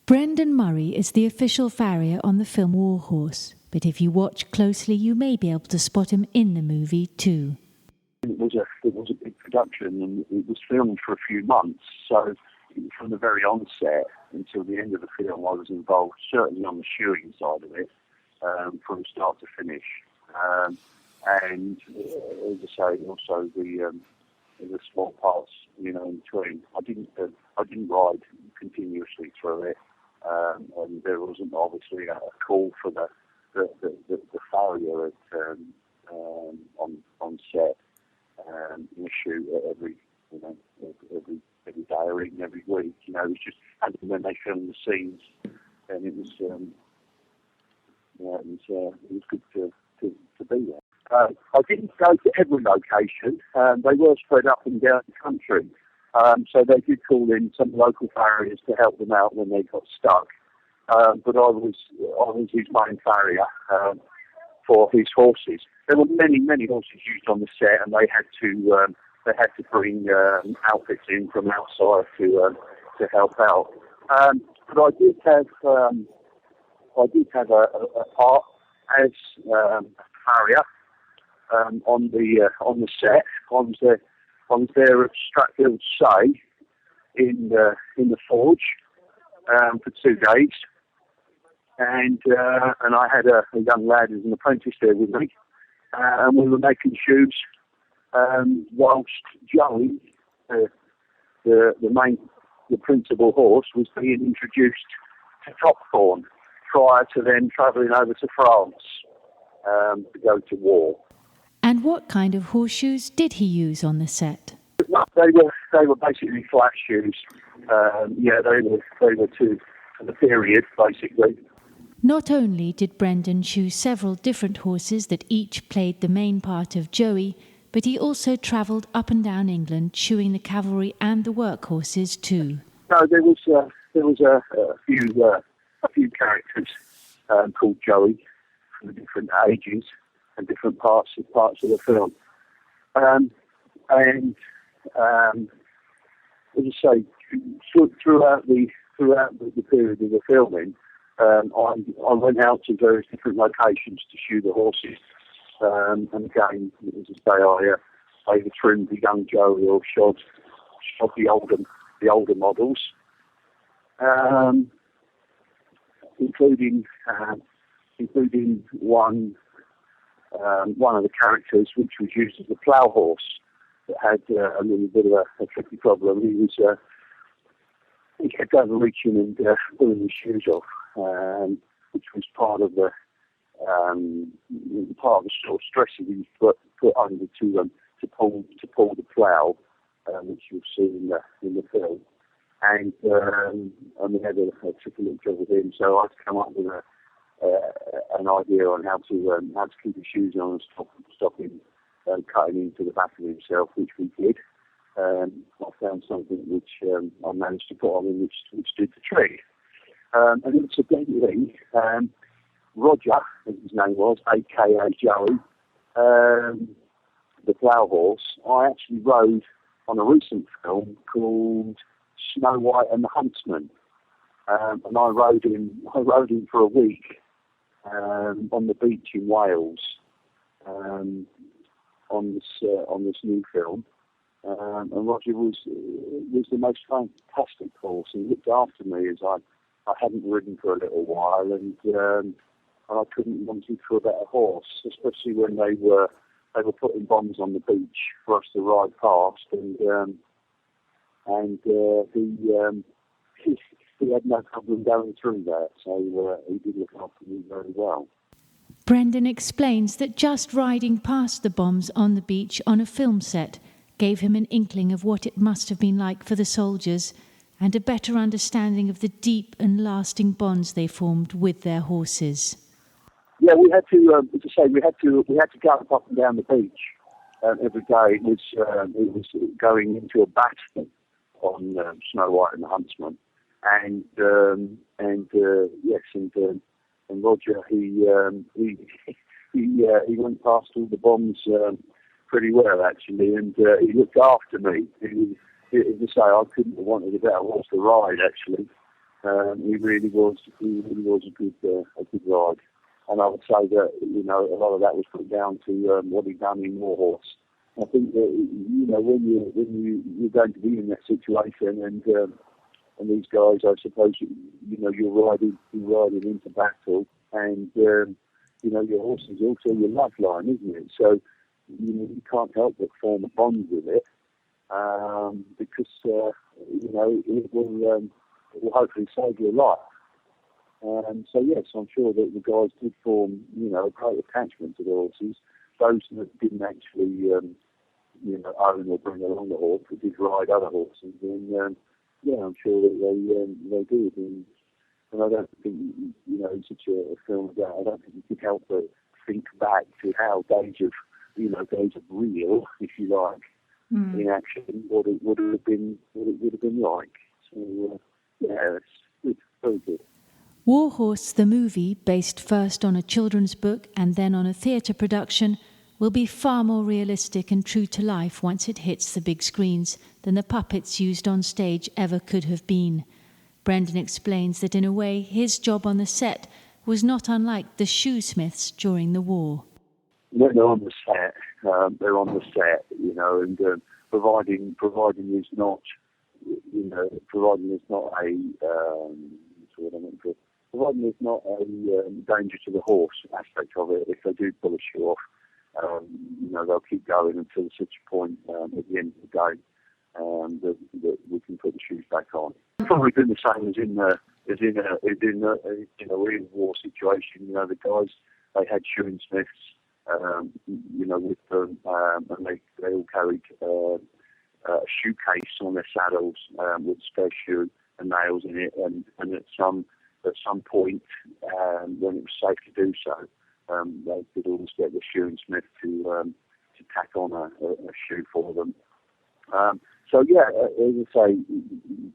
Brendan Murray is the official farrier on the film War Horse, but if you watch closely you may be able to spot him in the movie too. It was a big production, and it was filmed for a few months, so from the very onset until the end of the film I was involved certainly on the shoeing side of it, from start to finish. And as I say, also the small parts, in between. I didn't ride continuously through it, and there wasn't obviously a call for the farrier on set in a shoot every day or even every week. It was just, and when they filmed the scenes, and it was good to be there. I didn't go to every location. They were spread up and down the country, so they did call in some local farriers to help them out when they got stuck. But I was his main farrier for his horses. There were many horses used on the set, and they had to bring outfits in from outside to help out. But I did have a part as a farrier on the set. I was there at Stratfield Say in the forge for 2 days, and I had a young lad as an apprentice there with me, and we were making shoes whilst Joey, the principal horse, was being introduced to Topthorn prior to then travelling over to France to go to war. And what kind of horseshoes did he use on the set? They were basically flat shoes. They were to the period, basically. Not only did Brendan shoe several different horses that each played the main part of Joey, but he also travelled up and down England shoeing the cavalry and the workhorses too. No, there was a few characters called Joey from different ages and different parts of the film. And as I say, throughout the period of the filming, I went out to various different locations to shoe the horses. And again, as I say, I either trimmed the young Joey or shod the older models, including one of the characters which was used as a plow-horse that had a little bit of a tricky problem. He kept overreaching and pulling his shoes off, which was part of the sort of stress that he put under to pull the plough, which you'll see in the film. And we had a tricky job with him, so I had to come up with an idea on how to keep his shoes on and stop him cutting into the back of himself, which we did. I found something which I managed to put on him, which did the trick. And incidentally, Roger, as his name was, a.k.a. Joey, the plow horse, I actually rode on a recent film called Snow White and the Huntsman, and I rode him for a week on the beach in Wales on this new film. And Roger was the most fantastic horse. He looked after me as I hadn't ridden for a little while, and I couldn't want him for a better horse, especially when they were putting bombs on the beach for us to ride past, and he had no problem going through that, so he did look after me very well. Brendan explains that just riding past the bombs on the beach on a film set gave him an inkling of what it must have been like for the soldiers, and a better understanding of the deep and lasting bonds they formed with their horses. Yeah, we had to, as I say, we had to go up and down the beach every day. It was going into a battle on Snow White and the Huntsman, and Roger he went past all the bombs pretty well actually, and he looked after me. As I say, I couldn't have wanted a better horse to ride actually. He really was a good ride. And I would say that, you know, a lot of that was put down to what he'd done in Warhorse. I think that, you know, when you're going to be in that situation, and these guys, I suppose, you know, you're riding into battle, and you know, your horse is also your lifeline, isn't it? So, you know, you can't help but form a bond with it, because you know, it will hopefully save your life. So yes, I'm sure that the guys did form, you know, a great attachment to the horses. Those that didn't actually, you know, own or bring along the horse, but did ride other horses, and yeah, I'm sure that they did. And I don't think, you know, in such a film as that, I don't think you could help but think back to how days of real, if you like, in action, what it would have been like. So yeah, it's very good. Warhorse the movie, based first on a children's book and then on a theatre production, will be far more realistic and true to life once it hits the big screens than the puppets used on stage ever could have been. Brendan explains that in a way his job on the set was not unlike the shoesmiths during the war. When they're on the set, you know, and providing is not, you know, providing is not a danger to the horse aspect of it. If they do pull a shoe off, you know, they'll keep going until such a point at the end of the day that we can put the shoes back on. Probably been the same as in a real war situation. You know, the guys, they had shoeing smiths, you know, with them, and they all carried a shoe case on their saddles with spare shoe and nails in it, and at some point when it was safe to do so, they could always get the shoeing smith to tack on a shoe for them. So yeah, as I say,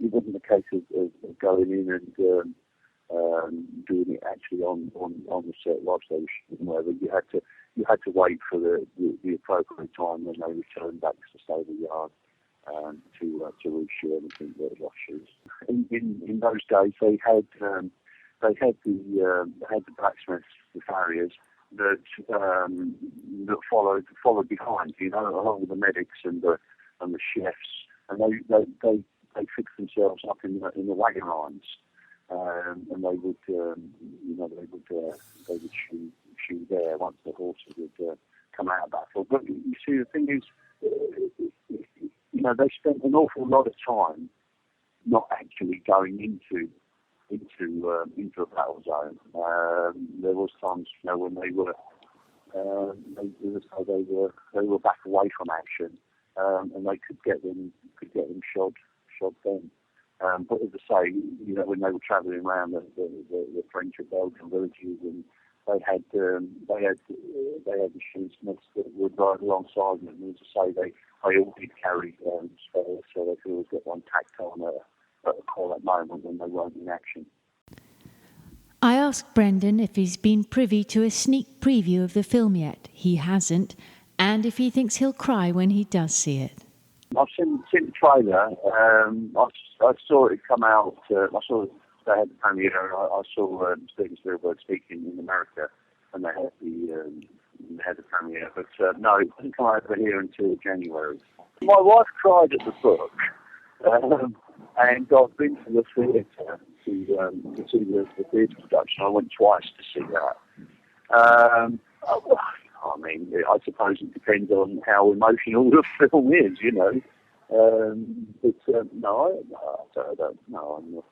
it wasn't a case of going in and doing it actually on the set whilst they were shooting. Whatever, you had to wait for the appropriate time when they returned back to the stable yard to reshoe anything that was off shoes. In those days, they had the blacksmiths, the farriers, that followed behind, you know, along with the medics and the chefs, and they fixed themselves up in the wagon lines, and they would shoe there once the horses would come out of battle. But you see, the thing is, you know, they spent an awful lot of time not actually going into a battle zone. There was times, you know, when they were back away from action, and they could get them shod then. But as I say, you know, when they were travelling around the French and Belgian villages, and they had the shoesmiths that would ride alongside them. And as I say, they all did carry spares, so they could always get one tacked on at a quiet moment when they weren't in action. I asked Brendan if he's been privy to a sneak preview of the film yet. He hasn't, and if he thinks he'll cry when he does see it. I've seen the trailer. I saw it come out. I saw they had the premiere. I saw Steven Spielberg speaking in America, and they had the premiere. But no, it didn't come over here until January. My wife cried at the book, and I've been to the theatre to see the theatre production. I went twice to see that. I mean, I suppose it depends on how emotional the film is, you know. But no, I don't know. I'm not.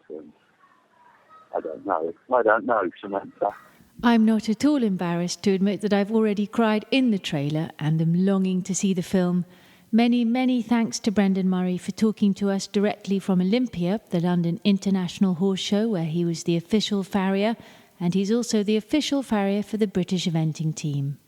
I don't know. I don't know, Samantha. I'm not at all embarrassed to admit that I've already cried in the trailer and am longing to see the film. Many, many thanks to Brendan Murray for talking to us directly from Olympia, the London International Horse Show, where he was the official farrier, and he's also the official farrier for the British eventing team.